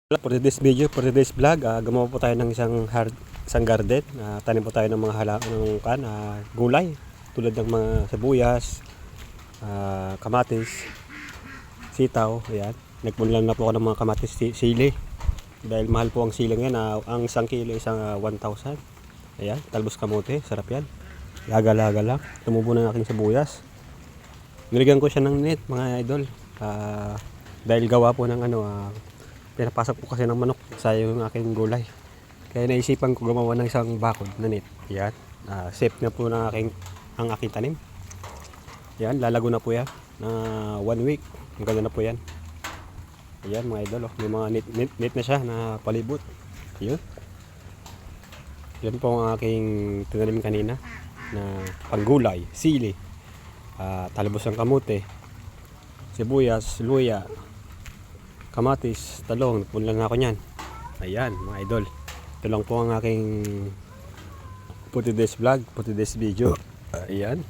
For today's video, for today's vlog, gumawa po tayo ng isang garden. Tanim po tayo ng mga gulay tulad ng mga sibuyas, kamatis, sitaw. Ayan. Nagpunlan na po ako ng mga kamatis sili. Dahil mahal po ang sili ngayon. Ang isang kilo isang 1,000. Ayan, talbos kamote, sarap yan. Laga-laga lang. Tumubo na ng aking sibuyas. Nilagyan ko siya ng net, mga idol. Dahil gawa po ng pinapasok po kasi ng manok sa yung aking gulay. Kaya naisipan ko gumawa ng isang bakod na net. Yan. Safe na po ang aking tanim. Yan, lalago na po yan. 1 week. Ang ganda na po yan. Ayan mga idol. May mga net na siya na palibot. Yun. Yan po ang aking tinanim kanina na panggulay, sili, talbos ng kamote, sibuyas, luya, kamatis, talong. Nagpunlan na ako niyan. Ayan mga idol. Ito lang po ang aking for today's vlog, for today's video. Ayan.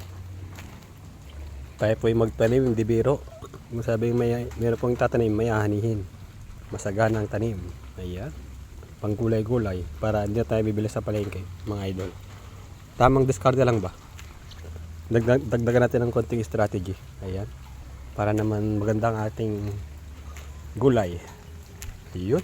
Tayo po yung magtanim, hindi biro. Masabing meron pong tatanim, may ahanihin. Masagana ang tanim. Ayan. Panggulay-gulay para hindi na tayo bibili sa palengke mga idol. Tamang diskarte lang ba? Dagdagan natin ng konting strategy. Ayan. Para naman magandang ating gulay. Yun.